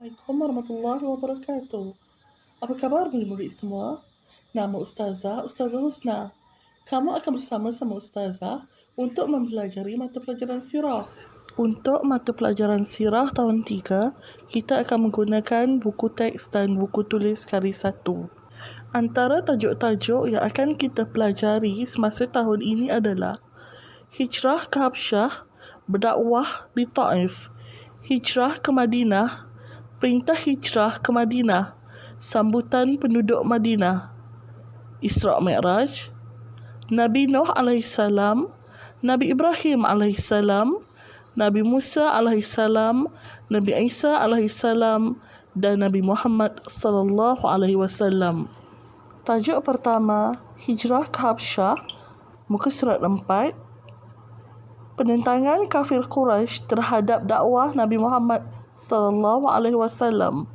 Assalamualaikum warahmatullahi wabarakatuh. Apa kabar murid-murid semua? Nama Ustazah Husna. Kamu akan bersama sama Ustazah untuk mempelajari mata pelajaran sirah. Untuk mata pelajaran sirah tahun 3, kita akan menggunakan buku teks dan buku tulis karis 1. Antara tajuk-tajuk yang akan kita pelajari semasa tahun ini adalah Hijrah ke Habsyah, berdakwah di Taif, Hijrah ke Madinah, Perintah hijrah ke Madinah, sambutan penduduk Madinah, Isra' Mi'raj, Nabi Nuh AS, Nabi Ibrahim AS, Nabi Musa AS, Nabi Isa AS, dan Nabi Muhammad SAW. Tajuk pertama, Hijrah ke Habsyah, muka surat 4. Penentangan kafir Quraisy terhadap dakwah Nabi Muhammad SAW.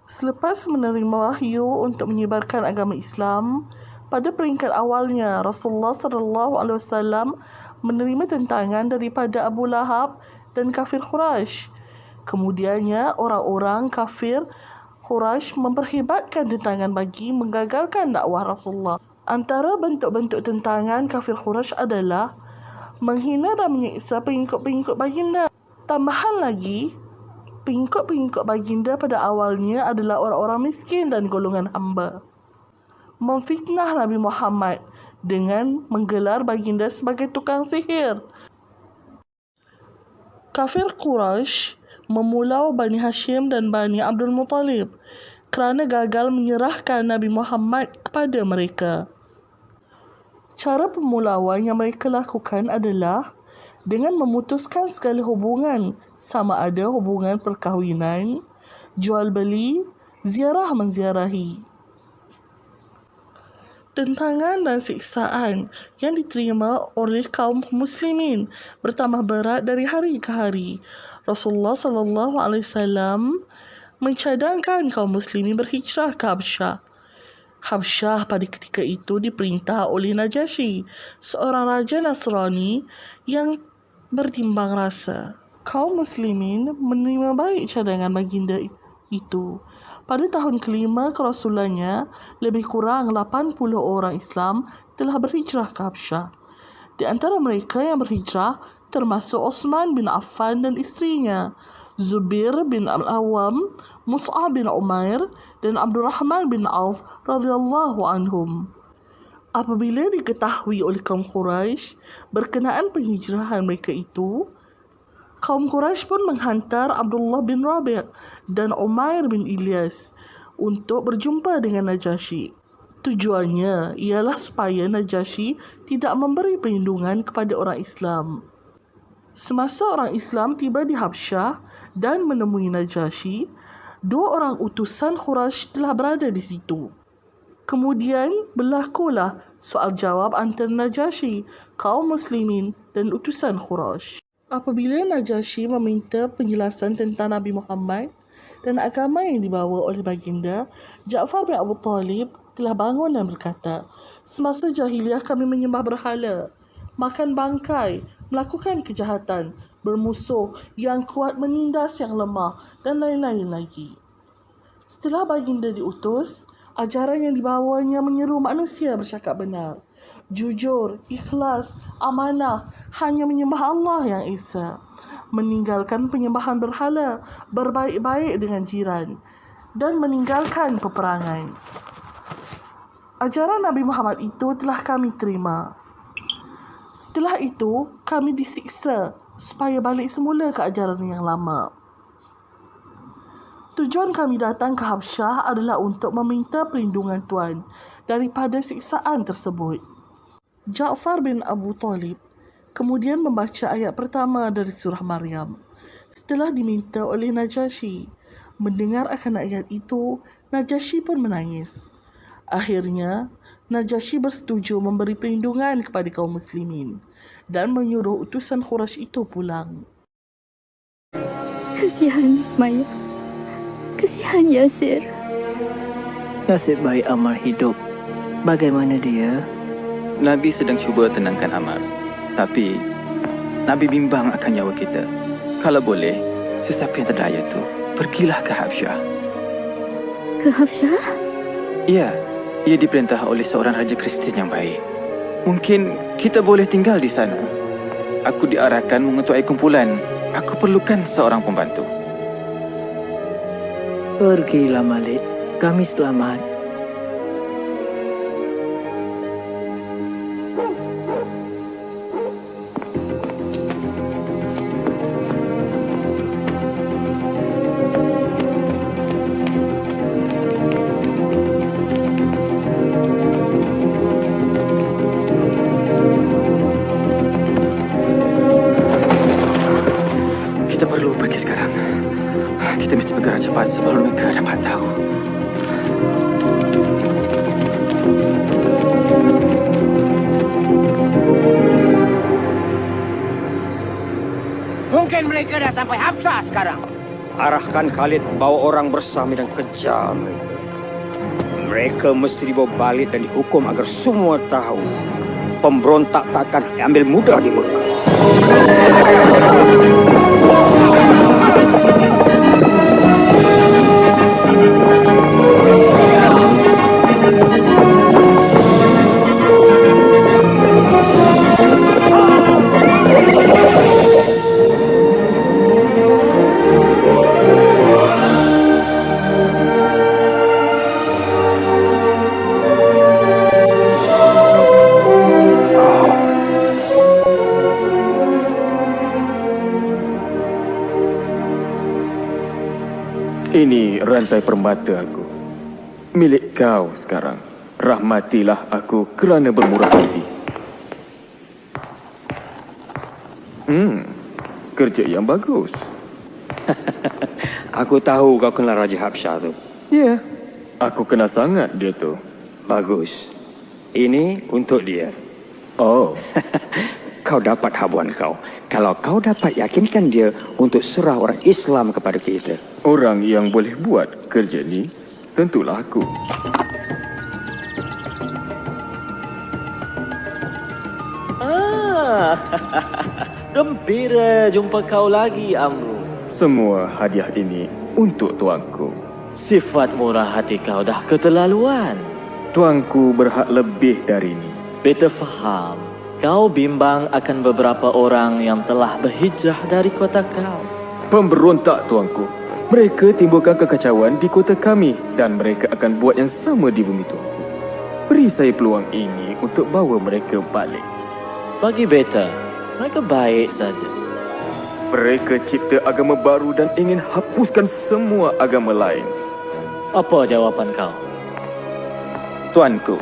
Selepas menerima wahyu untuk menyebarkan agama Islam, pada peringkat awalnya Rasulullah SAW menerima tentangan daripada Abu Lahab dan kafir Quraisy. Kemudiannya orang-orang kafir Quraisy memperhebatkan tentangan bagi menggagalkan dakwah Rasulullah. Antara bentuk-bentuk tentangan kafir Quraisy adalah menghina dan menyiksa pengikut-pengikut baginda. Tambahan lagi, pengikut-pengikut baginda pada awalnya adalah orang-orang miskin dan golongan hamba. Memfitnah Nabi Muhammad dengan menggelar baginda sebagai tukang sihir. Kafir Quraisy memulau Bani Hashim dan Bani Abdul Muttalib kerana gagal menyerahkan Nabi Muhammad kepada mereka. Cara pemulauan yang mereka lakukan adalah dengan memutuskan segala hubungan, sama ada hubungan perkahwinan, jual beli, ziarah menziarahi. Tentangan dan siksaan yang diterima oleh kaum muslimin bertambah berat dari hari ke hari. Rasulullah SAW mencadangkan kaum muslimin berhijrah ke Habsyah. Habsyah pada ketika itu diperintah oleh Najasyi, seorang raja Nasrani yang bertimbang rasa. Kaum muslimin menerima baik cadangan baginda itu. Pada tahun kelima kerasulannya, lebih kurang 80 orang Islam telah berhijrah ke Habsyah. Di antara mereka yang berhijrah termasuk Osman bin Affan dan isterinya, Zubair bin Al-Awwam, Mus'ab bin Umair dan Abdurrahman bin Auf radhiyallahu anhum. Apabila diketahui oleh kaum Quraisy berkenaan penghijrahan mereka itu, kaum Quraisy pun menghantar Abdullah bin Rabi' dan Umair bin Ilyas untuk berjumpa dengan Najasyi. Tujuannya ialah supaya Najasyi tidak memberi perlindungan kepada orang Islam. Semasa orang Islam tiba di Habsyah dan menemui Najasyi, 2 orang utusan Quraisy telah berada di situ. Kemudian berlakulah soal jawab antara Najasyi, kaum muslimin dan utusan Quraisy. Apabila Najasyi meminta penjelasan tentang Nabi Muhammad dan agama yang dibawa oleh baginda, Ja'far bin Abu Talib telah bangun dan berkata, "Semasa jahiliah kami menyembah berhala, makan bangkai, melakukan kejahatan, bermusuh yang kuat menindas yang lemah dan lain-lain lagi. Setelah baginda diutus, ajaran yang dibawanya menyeru manusia bercakap benar, jujur, ikhlas, amanah, hanya menyembah Allah yang Esa, meninggalkan penyembahan berhala, berbaik-baik dengan jiran, dan meninggalkan peperangan. Ajaran Nabi Muhammad itu telah kami terima. Setelah itu, kami disiksa supaya balik semula ke ajaran yang lama. Tujuan kami datang ke Habsyah adalah untuk meminta perlindungan Tuan daripada siksaan tersebut." Ja'far bin Abu Talib kemudian membaca ayat pertama dari surah Maryam. Setelah diminta oleh Najasyi, mendengar akan ayat itu, Najasyi pun menangis. Akhirnya, Najasyi bersetuju memberi perlindungan kepada kaum muslimin dan menyuruh utusan Quraisy itu pulang. Kesian Maya. Kesian Yasir. Nasib baik Ammar hidup. Bagaimana dia? Nabi sedang cuba tenangkan Ammar. Tapi Nabi bimbang akan nyawa kita. Kalau boleh, sesiapa yang terdaya tu pergilah ke Habsyah. Ke Hafsyah? Ya, ia diperintah oleh seorang raja Kristian yang baik. Mungkin kita boleh tinggal di sana. Aku diarahkan mengetuai kumpulan. Aku perlukan seorang pembantu. Pergilah Malik, kami selamat. Kita perlu pergi sekarang. Kita mesti bergerak cepat sebelum mereka dapat tahu. Mungkin mereka dah sampai Habsyah sekarang. Arahkan Khalid bawa orang bersama dan kejar mereka. Mereka mesti dibawa balik dan dihukum agar semua tahu pemberontak takkan diambil mudah di Mekah. Ini rantai permata aku, milik kau sekarang. Rahmatilah aku kerana bermurah hati. Kerja yang bagus. Aku tahu kau kenal Raja Habsyah tu. Ya, aku kenal sangat dia tu. Bagus. Ini untuk dia. Oh, Kau dapat habuan kau. Kalau kau dapat yakinkan dia untuk serah orang Islam kepada kita. orang yang boleh buat kerja ni tentulah aku. Gembira jumpa kau lagi, Amru. Semua hadiah ini untuk tuanku. Sifat murah hati kau dah keterlaluan. Tuanku berhak lebih dari ini. Beta faham. Kau bimbang akan beberapa orang yang telah berhijrah dari kota kau. Pemberontak, tuanku. Mereka timbulkan kekacauan di kota kami dan mereka akan buat yang sama di bumi tuanku. Beri saya peluang ini untuk bawa mereka balik. Bagi beta, mereka baik saja. Mereka cipta agama baru dan ingin hapuskan semua agama lain. Apa jawapan kau? Tuanku,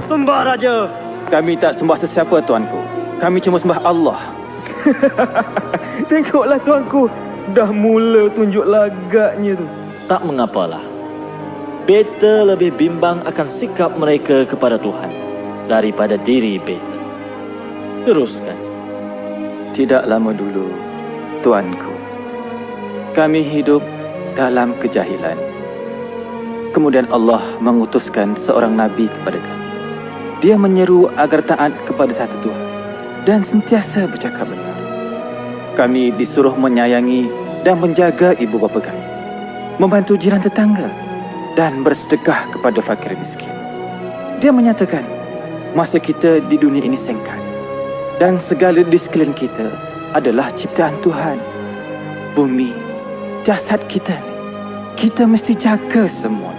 Sembah Raja. kami tak sembah sesiapa, tuanku. Kami cuma sembah Allah. Tengoklah tuanku, dah mula tunjuk lagaknya tu. Tak mengapalah. Beta lebih bimbang akan sikap mereka kepada Tuhan daripada diri beta. Teruskan. Tidak lama dulu, tuanku, kami hidup dalam kejahilan. Kemudian Allah mengutuskan seorang Nabi kepada kami. Dia menyeru agar taat kepada satu Tuhan dan sentiasa bercakap benar. Kami disuruh menyayangi dan menjaga ibu bapa kami, membantu jiran tetangga dan bersedekah kepada fakir miskin. Dia menyatakan masa kita di dunia ini singkat dan segala di sekeliling kita adalah ciptaan Tuhan. Bumi, jasad kita ni, kita mesti jaga semua.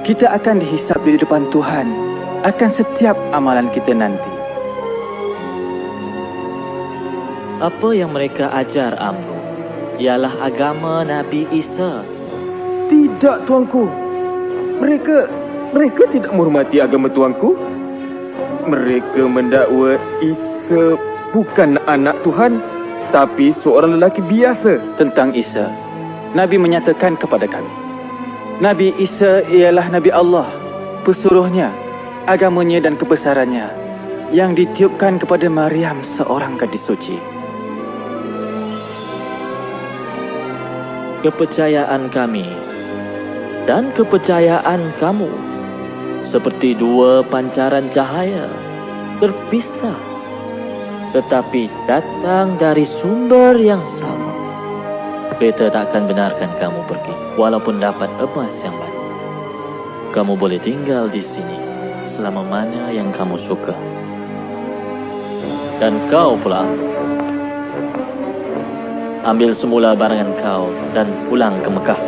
Kita akan dihisap di depan Tuhan akan setiap amalan kita nanti. Apa yang mereka ajar, Amru, ialah agama Nabi Isa. Tidak, tuanku. Mereka tidak menghormati agama tuanku. Mereka mendakwa Isa bukan anak Tuhan, tapi seorang lelaki biasa. Tentang Isa, Nabi menyatakan kepada kami, Nabi Isa ialah Nabi Allah, pesuruhnya, agamanya dan kebesarannya yang ditiupkan kepada Maryam, seorang gadis suci. Kepercayaan kami dan kepercayaan kamu seperti dua pancaran cahaya terpisah, tetapi datang dari sumber yang sama. Beta tak akan benarkan kamu pergi, walaupun dapat emas yang banyak. Kamu boleh tinggal di sini selama mana yang kamu suka. Dan kau pula, ambil semula barangan kau dan pulang ke Mekah.